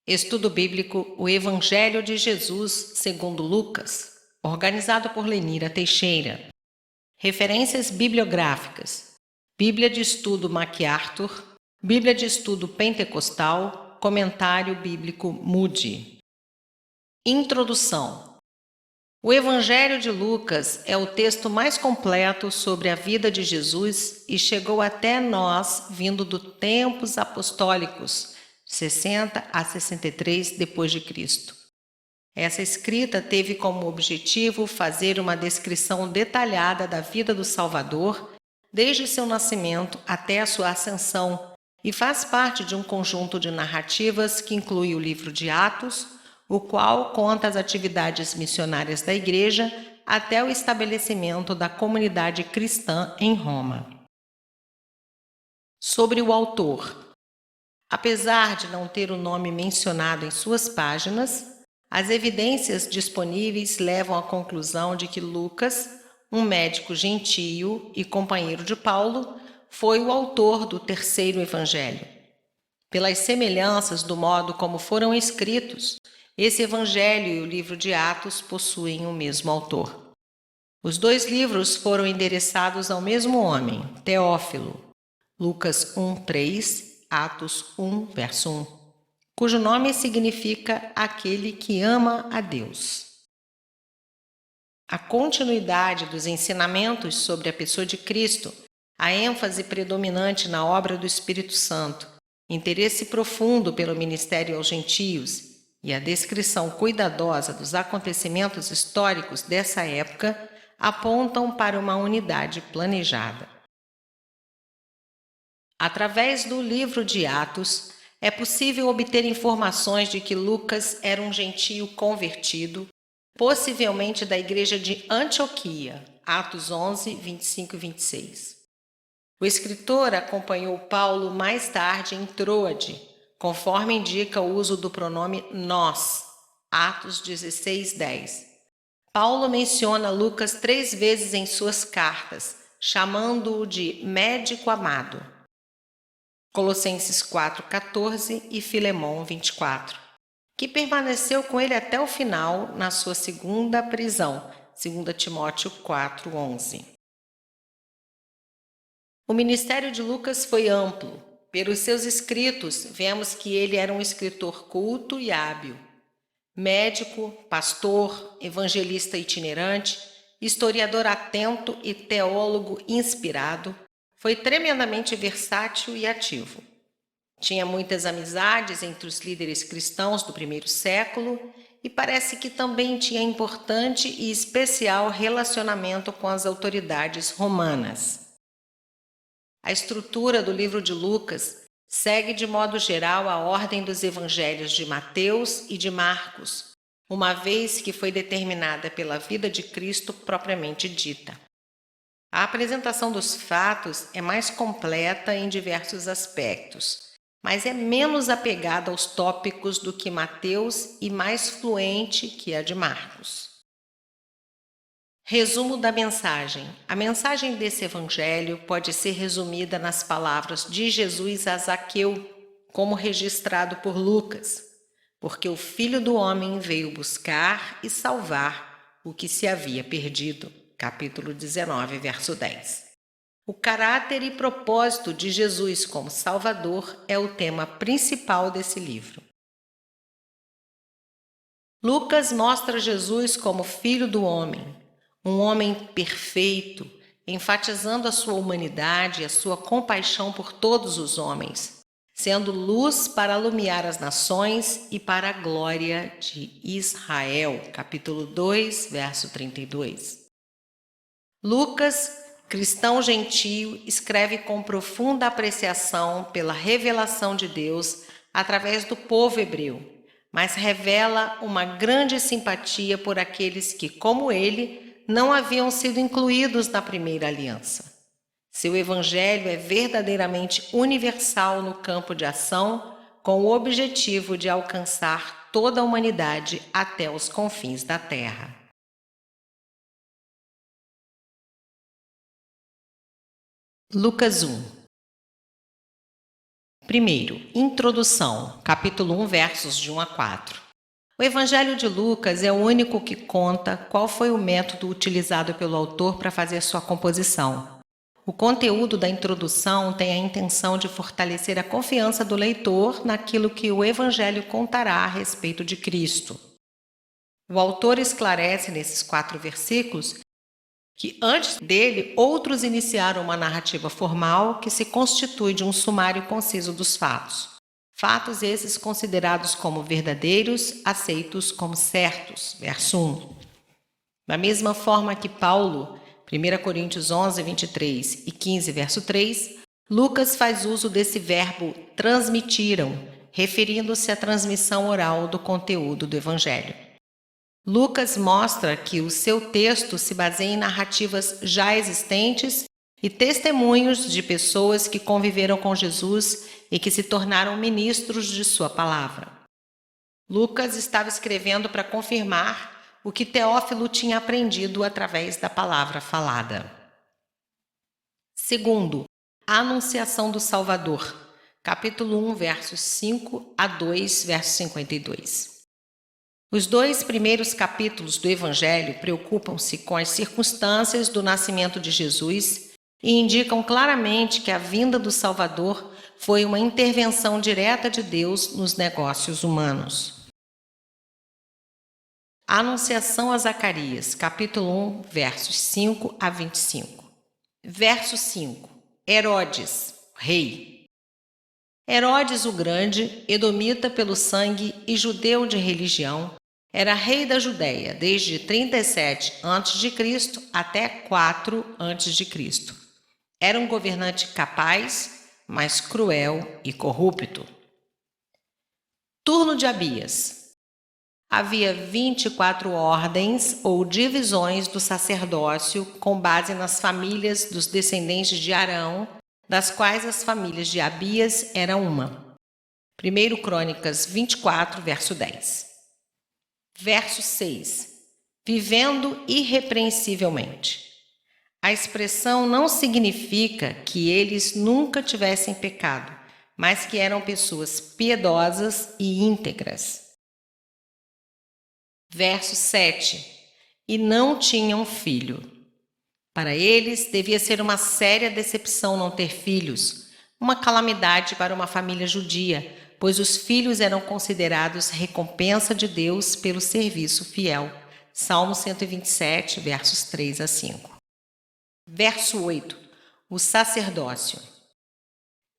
Estudo Bíblico O Evangelho de Jesus segundo Lucas, organizado por Lenira Teixeira. Referências bibliográficas: Bíblia de Estudo MacArthur, Bíblia de Estudo Pentecostal, Comentário Bíblico Moody. Introdução. O Evangelho de Lucas é o texto mais completo sobre a vida de Jesus e chegou até nós vindo dos tempos apostólicos, 60 a 63 depois de Cristo. Essa escrita teve como objetivo fazer uma descrição detalhada da vida do Salvador, desde seu nascimento até a sua ascensão, e faz parte de um conjunto de narrativas que inclui o livro de Atos, o qual conta as atividades missionárias da Igreja até o estabelecimento da comunidade cristã em Roma. Sobre o autor. Apesar de não ter o nome mencionado em suas páginas, as evidências disponíveis levam à conclusão de que Lucas, um médico gentio e companheiro de Paulo, foi o autor do terceiro evangelho. Pelas semelhanças do modo como foram escritos, esse evangelho e o livro de Atos possuem o mesmo autor. Os dois livros foram endereçados ao mesmo homem, Teófilo, Lucas 1:3, Atos 1, verso 1, cujo nome significa aquele que ama a Deus. A continuidade dos ensinamentos sobre a pessoa de Cristo, a ênfase predominante na obra do Espírito Santo, interesse profundo pelo ministério aos gentios e a descrição cuidadosa dos acontecimentos históricos dessa época apontam para uma unidade planejada. Através do livro de Atos, é possível obter informações de que Lucas era um gentio convertido, possivelmente da igreja de Antioquia, Atos 11, 25 e 26. O escritor acompanhou Paulo mais tarde em Troade, conforme indica o uso do pronome nós, Atos 16, 10. Paulo menciona Lucas 3 vezes em suas cartas, chamando-o de médico amado. Colossenses 4,14 e Filemão 24, que permaneceu com ele até o final na sua segunda prisão, 2 Timóteo 4,11. O ministério de Lucas foi amplo. Pelos seus escritos, vemos que ele era um escritor culto e hábil. Médico, pastor, evangelista itinerante, historiador atento e teólogo inspirado, foi tremendamente versátil e ativo. Tinha muitas amizades entre os líderes cristãos do primeiro século e parece que também tinha importante e especial relacionamento com as autoridades romanas. A estrutura do livro de Lucas segue de modo geral a ordem dos evangelhos de Mateus e de Marcos, uma vez que foi determinada pela vida de Cristo propriamente dita. A apresentação dos fatos é mais completa em diversos aspectos, mas é menos apegada aos tópicos do que Mateus e mais fluente que a de Marcos. Resumo da mensagem. A mensagem desse evangelho pode ser resumida nas palavras de Jesus a Zaqueu, como registrado por Lucas, porque o Filho do Homem veio buscar e salvar o que se havia perdido. Capítulo 19, verso 10. O caráter e propósito de Jesus como Salvador é o tema principal desse livro. Lucas mostra Jesus como Filho do Homem, um homem perfeito, enfatizando a sua humanidade e a sua compaixão por todos os homens, sendo luz para alumiar as nações e para a glória de Israel. Capítulo 2, verso 32. Lucas, cristão gentio, escreve com profunda apreciação pela revelação de Deus através do povo hebreu, mas revela uma grande simpatia por aqueles que, como ele, não haviam sido incluídos na primeira aliança. Seu evangelho é verdadeiramente universal no campo de ação, com o objetivo de alcançar toda a humanidade até os confins da terra. Lucas 1. Primeiro, introdução, capítulo 1, versos de 1 a 4. O Evangelho de Lucas é o único que conta qual foi o método utilizado pelo autor para fazer sua composição. O conteúdo da introdução tem a intenção de fortalecer a confiança do leitor naquilo que o Evangelho contará a respeito de Cristo. O autor esclarece nesses 4 versículos que antes dele outros iniciaram uma narrativa formal que se constitui de um sumário conciso dos fatos. Fatos esses considerados como verdadeiros, aceitos como certos. Verso 1. Da mesma forma que Paulo, 1 Coríntios 11, 23 e 15, verso 3, Lucas faz uso desse verbo transmitiram, referindo-se à transmissão oral do conteúdo do Evangelho. Lucas mostra que o seu texto se baseia em narrativas já existentes e testemunhos de pessoas que conviveram com Jesus e que se tornaram ministros de sua palavra. Lucas estava escrevendo para confirmar o que Teófilo tinha aprendido através da palavra falada. Segundo, a anunciação do Salvador, capítulo 1, versos 5 a 2, verso 52. Os 2 primeiros capítulos do Evangelho preocupam-se com as circunstâncias do nascimento de Jesus e indicam claramente que a vinda do Salvador foi uma intervenção direta de Deus nos negócios humanos. A anunciação a Zacarias, capítulo 1, versos 5 a 25. Verso 5. Herodes, rei. Herodes o Grande, edomita pelo sangue e judeu de religião, era rei da Judéia desde 37 a.C. até 4 a.C. Era um governante capaz, mas cruel e corrupto. Turno de Abias. Havia 24 ordens ou divisões do sacerdócio com base nas famílias dos descendentes de Arão, das quais as famílias de Abias era uma. 1 Crônicas 24, verso 10. Verso 6. Vivendo irrepreensivelmente. A expressão não significa que eles nunca tivessem pecado, mas que eram pessoas piedosas e íntegras. Verso 7. E não tinham filho. Para eles, devia ser uma séria decepção não ter filhos, uma calamidade para uma família judia, pois os filhos eram considerados recompensa de Deus pelo serviço fiel. Salmo 127, versos 3 a 5. Verso 8. O sacerdócio.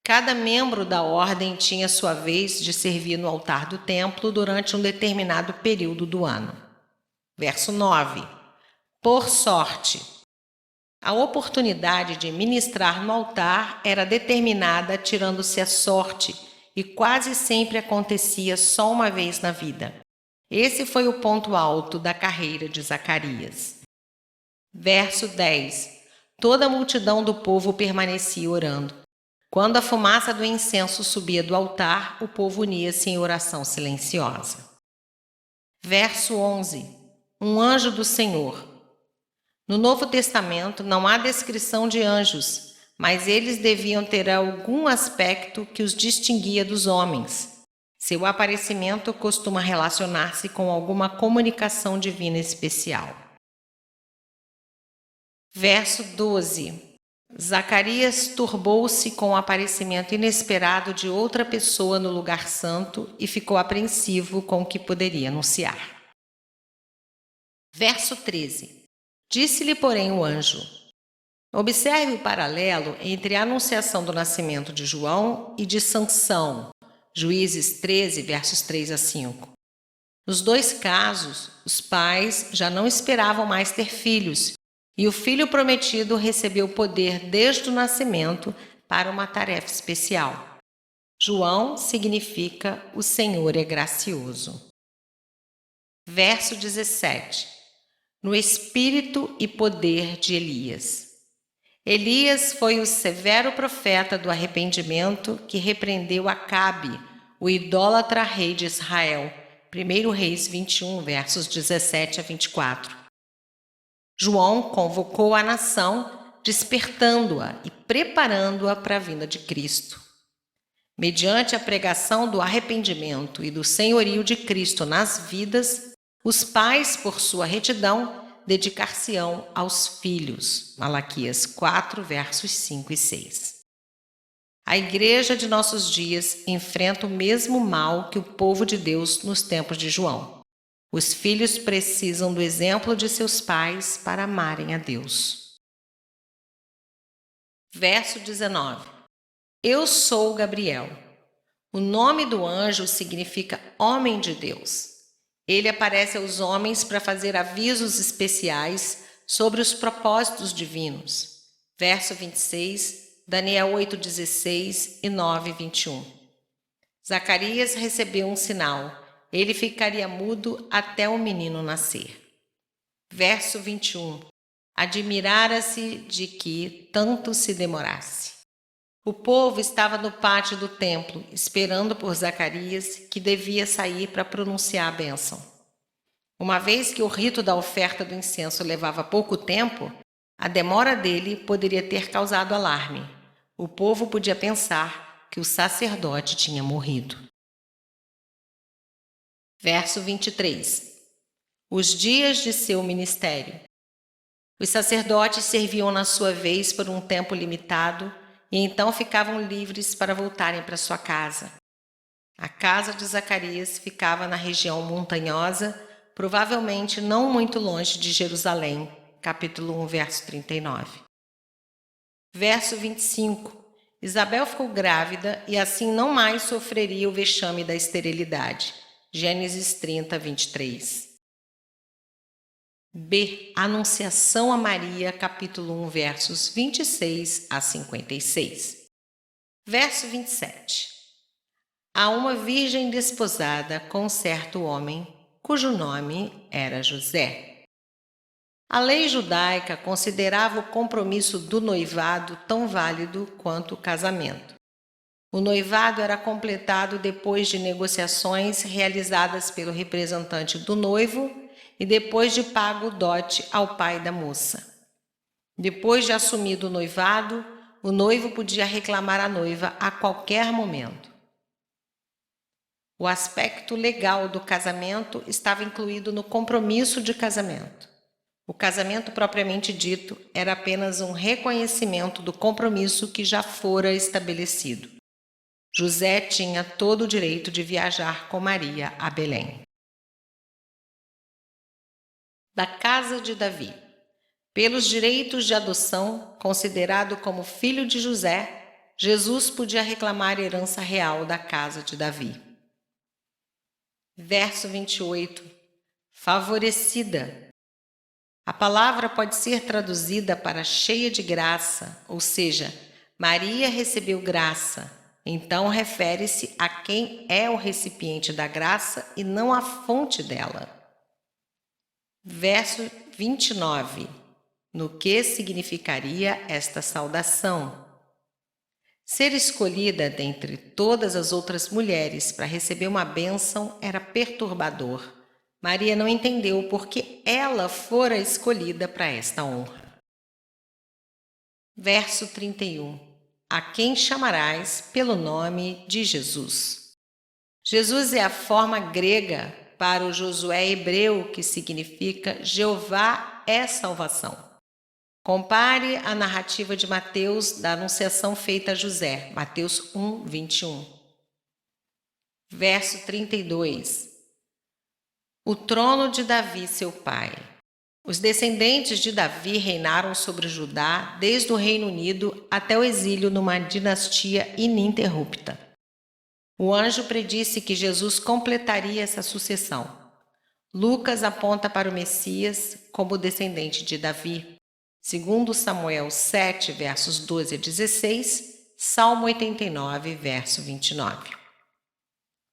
Cada membro da ordem tinha sua vez de servir no altar do templo durante um determinado período do ano. Verso 9. Por sorte. A oportunidade de ministrar no altar era determinada tirando-se a sorte e quase sempre acontecia só uma vez na vida. Esse foi o ponto alto da carreira de Zacarias. Verso 10. Toda a multidão do povo permanecia orando. Quando a fumaça do incenso subia do altar, o povo unia-se em oração silenciosa. Verso 11. Um anjo do Senhor. No Novo Testamento não há descrição de anjos, mas eles deviam ter algum aspecto que os distinguia dos homens. Seu aparecimento costuma relacionar-se com alguma comunicação divina especial. Verso 12. Zacarias turbou-se com o aparecimento inesperado de outra pessoa no lugar santo e ficou apreensivo com o que poderia anunciar. Verso 13. Disse-lhe, porém, o anjo. Observe o paralelo entre a anunciação do nascimento de João e de Sansão, Juízes 13, versos 3 a 5. Nos 2 casos, os pais já não esperavam mais ter filhos, e o filho prometido recebeu poder desde o nascimento para uma tarefa especial. João significa o Senhor é gracioso. Verso 17. No espírito e poder de Elias. Elias foi o severo profeta do arrependimento que repreendeu Acabe, o idólatra rei de Israel. 1 Reis 21, versos 17 a 24. João convocou a nação, despertando-a e preparando-a para a vinda de Cristo. Mediante a pregação do arrependimento e do senhorio de Cristo nas vidas, os pais, por sua retidão, dedicar-se-ão aos filhos. Malaquias 4, versos 5 e 6. A igreja de nossos dias enfrenta o mesmo mal que o povo de Deus nos tempos de João. Os filhos precisam do exemplo de seus pais para amarem a Deus. Verso 19. Eu sou Gabriel. O nome do anjo significa homem de Deus. Ele aparece aos homens para fazer avisos especiais sobre os propósitos divinos. Verso 26, Daniel 8,16 e 9,21. Zacarias recebeu um sinal. Ele ficaria mudo até o menino nascer. Verso 21. Admirara-se de que tanto se demorasse. O povo estava no pátio do templo, esperando por Zacarias, que devia sair para pronunciar a bênção. Uma vez que o rito da oferta do incenso levava pouco tempo, a demora dele poderia ter causado alarme. O povo podia pensar que o sacerdote tinha morrido. Verso 23. Os dias de seu ministério. Os sacerdotes serviam na sua vez por um tempo limitado e então ficavam livres para voltarem para sua casa. A casa de Zacarias ficava na região montanhosa, provavelmente não muito longe de Jerusalém, capítulo 1, verso 39. Verso 25. Isabel ficou grávida e assim não mais sofreria o vexame da esterilidade. Gênesis 30, 23. B. Anunciação a Maria, capítulo 1, versos 26 a 56. Verso 27. Há uma virgem desposada com certo homem, cujo nome era José. A lei judaica considerava o compromisso do noivado tão válido quanto o casamento. O noivado era completado depois de negociações realizadas pelo representante do noivo e depois de pago o dote ao pai da moça. Depois de assumido o noivado, o noivo podia reclamar a noiva a qualquer momento. O aspecto legal do casamento estava incluído no compromisso de casamento. O casamento propriamente dito era apenas um reconhecimento do compromisso que já fora estabelecido. José tinha todo o direito de viajar com Maria a Belém. Da casa de Davi. Pelos direitos de adoção, considerado como filho de José, Jesus podia reclamar herança real da casa de Davi. Verso 28. Favorecida. A palavra pode ser traduzida para cheia de graça, ou seja, Maria recebeu graça. Então refere-se a quem é o recipiente da graça e não a fonte dela. Verso 29. No que significaria esta saudação? Ser escolhida dentre todas as outras mulheres para receber uma bênção era perturbador. Maria não entendeu por que ela fora escolhida para esta honra. Verso 31. A quem chamarás pelo nome de Jesus? Jesus é a forma grega para o Josué hebreu, que significa Jeová é salvação. Compare a narrativa de Mateus da anunciação feita a José, Mateus 1, 21. Verso 32. O trono de Davi, seu pai. Os descendentes de Davi reinaram sobre Judá desde o Reino Unido até o exílio numa dinastia ininterrupta. O anjo predisse que Jesus completaria essa sucessão. Lucas aponta para o Messias como descendente de Davi. Segundo Samuel 7, versos 12 a 16, Salmo 89, verso 29.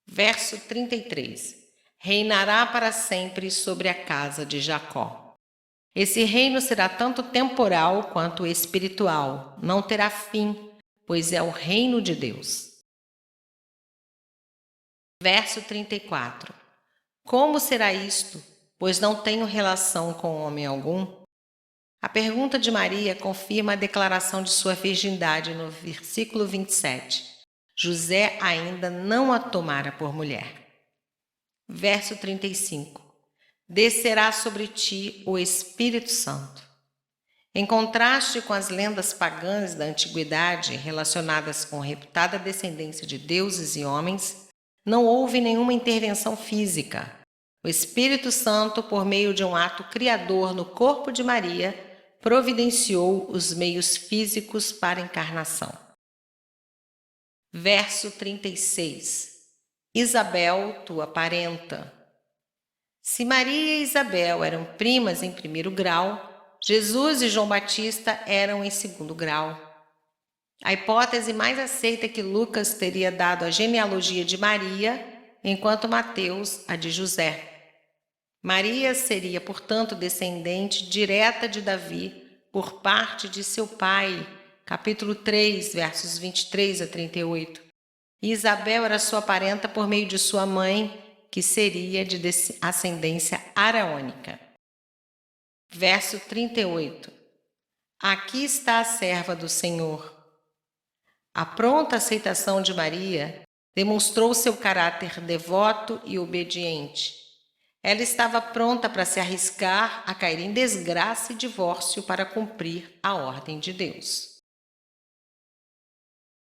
Verso 33. Reinará para sempre sobre a casa de Jacó. Esse reino será tanto temporal quanto espiritual, não terá fim, pois é o reino de Deus. Verso 34. Como será isto, pois não tenho relação com homem algum? A pergunta de Maria confirma a declaração de sua virgindade no versículo 27. José ainda não a tomara por mulher. Verso 35. Descerá sobre ti o Espírito Santo. Em contraste com as lendas pagãs da antiguidade relacionadas com reputada descendência de deuses e homens, não houve nenhuma intervenção física. O Espírito Santo, por meio de um ato criador no corpo de Maria, providenciou os meios físicos para a encarnação. Verso 36. Isabel, tua parenta. Se Maria e Isabel eram primas em primeiro grau, Jesus e João Batista eram em segundo grau. A hipótese mais aceita é que Lucas teria dado a genealogia de Maria, enquanto Mateus a de José. Maria seria, portanto, descendente direta de Davi por parte de seu pai, capítulo 3, versos 23 a 38. E Isabel era sua parenta por meio de sua mãe, que seria de ascendência araônica. Verso 38. Aqui está a serva do Senhor. A pronta aceitação de Maria demonstrou seu caráter devoto e obediente. Ela estava pronta para se arriscar a cair em desgraça e divórcio para cumprir a ordem de Deus.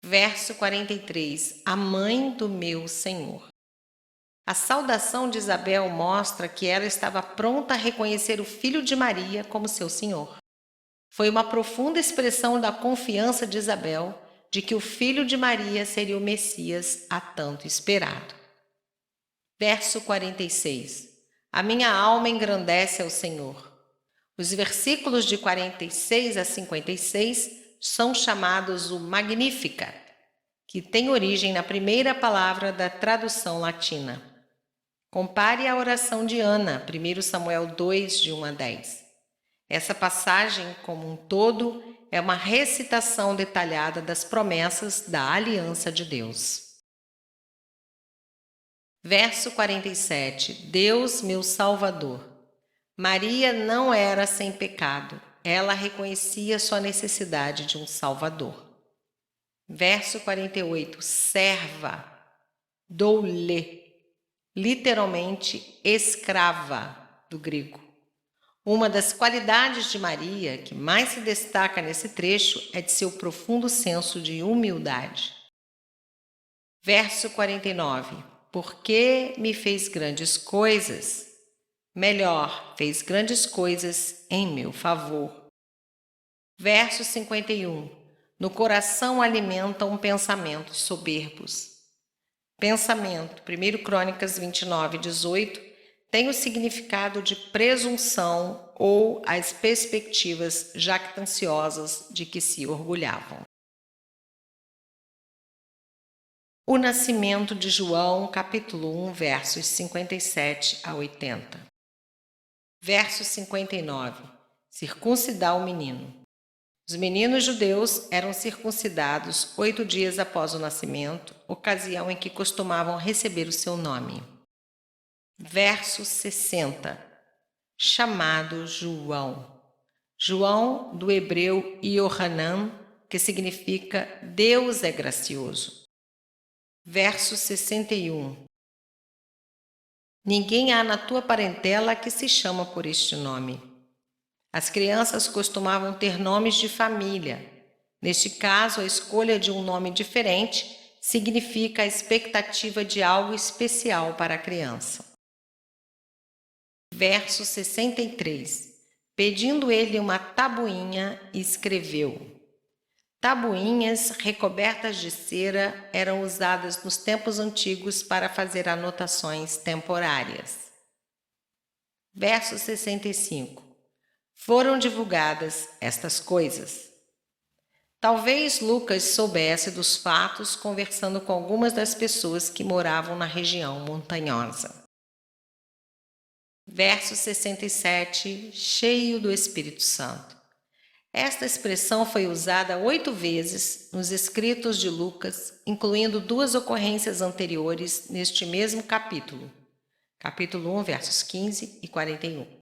Verso 43. A mãe do meu Senhor. A saudação de Isabel mostra que ela estava pronta a reconhecer o filho de Maria como seu Senhor. Foi uma profunda expressão da confiança de Isabel de que o filho de Maria seria o Messias há tanto esperado. Verso 46. A minha alma engrandece ao Senhor. Os versículos de 46 a 56 são chamados o Magnificat, que tem origem na primeira palavra da tradução latina. Compare a oração de Ana, 1 Samuel 2, de 1 a 10. Essa passagem, como um todo, é uma recitação detalhada das promessas da aliança de Deus. Verso 47. Deus, meu Salvador. Maria não era sem pecado. Ela reconhecia sua necessidade de um Salvador. Verso 48. Serva. Doule. Literalmente escrava, do grego. Uma das qualidades de Maria que mais se destaca nesse trecho é de seu profundo senso de humildade. Verso 49. Porque me fez grandes coisas, melhor, fez grandes coisas em meu favor. Verso 51. No coração alimentam pensamentos soberbos. Pensamento, 1 Crônicas 29, 18, tem o significado de presunção ou as perspectivas jactanciosas de que se orgulhavam. O nascimento de João, capítulo 1, versos 57 a 80. Verso 59. Circuncidar o menino. Os meninos judeus eram circuncidados 8 dias após o nascimento, ocasião em que costumavam receber o seu nome. Verso 60. Chamado João. João, do hebreu Yohanan, que significa Deus é gracioso. Verso 61. Ninguém há na tua parentela que se chama por este nome. As crianças costumavam ter nomes de família. Neste caso, a escolha de um nome diferente significa a expectativa de algo especial para a criança. Verso 63. Pedindo ele uma tabuinha, escreveu. Tabuinhas recobertas de cera eram usadas nos tempos antigos para fazer anotações temporárias. Verso 65. Foram divulgadas estas coisas. Talvez Lucas soubesse dos fatos conversando com algumas das pessoas que moravam na região montanhosa. Verso 67, cheio do Espírito Santo. Esta expressão foi usada 8 vezes nos escritos de Lucas, incluindo 2 ocorrências anteriores neste mesmo capítulo. Capítulo 1, versos 15 e 41.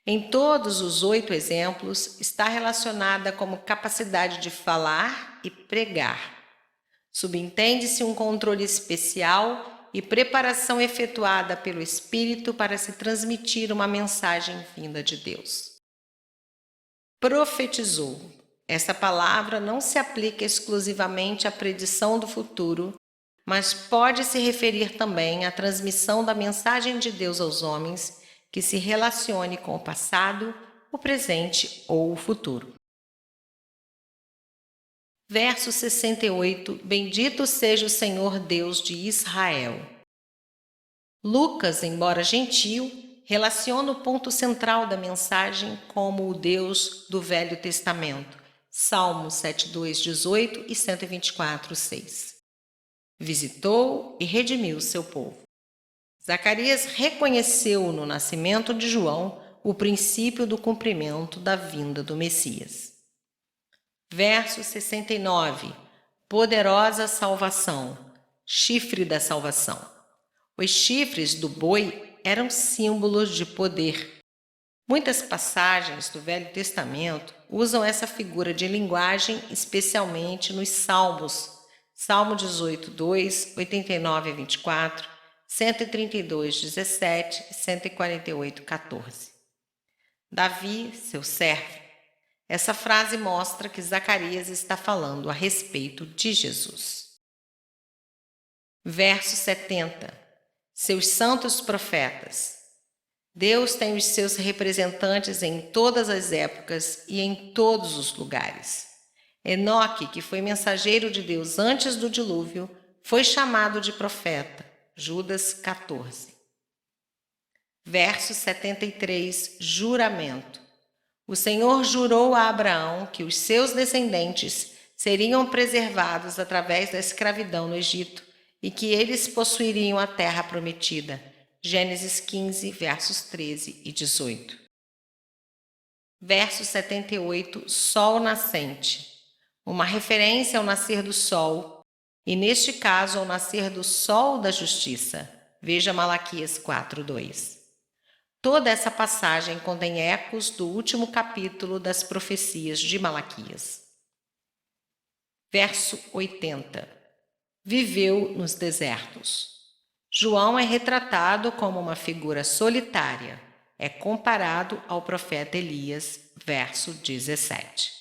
Em todos os 8 exemplos, está relacionada como capacidade de falar e pregar. Subentende-se um controle especial e preparação efetuada pelo Espírito para se transmitir uma mensagem vinda de Deus. Profetizou. Essa palavra não se aplica exclusivamente à predição do futuro, mas pode se referir também à transmissão da mensagem de Deus aos homens que se relacione com o passado, o presente ou o futuro. Verso 68. Bendito seja o Senhor Deus de Israel. Lucas, embora gentil, relaciona o ponto central da mensagem como o Deus do Velho Testamento. Salmos 7:2, 18 e 124:6. Visitou e redimiu seu povo. Zacarias reconheceu no nascimento de João o princípio do cumprimento da vinda do Messias. Verso 69. Poderosa salvação, chifre da salvação. Os chifres do boi eram símbolos de poder. Muitas passagens do Velho Testamento usam essa figura de linguagem, especialmente nos Salmos. Salmo 18:2, 89:24, 132:17 e 148:14. Davi, seu servo. Essa frase mostra que Zacarias está falando a respeito de Jesus. Verso 70. Seus santos profetas. Deus tem os seus representantes em todas as épocas e em todos os lugares. Enoque, que foi mensageiro de Deus antes do dilúvio, foi chamado de profeta. Judas 14. Verso 73. Juramento. O Senhor jurou a Abraão que os seus descendentes seriam preservados através da escravidão no Egito e que eles possuiriam a terra prometida. Gênesis 15, versos 13 e 18. Verso 78. Sol nascente. Uma referência ao nascer do sol, e neste caso ao nascer do sol da justiça. Veja Malaquias 4:2. Toda essa passagem contém ecos do último capítulo das profecias de Malaquias. Verso 80. Viveu nos desertos. João é retratado como uma figura solitária. É comparado ao profeta Elias, verso 17.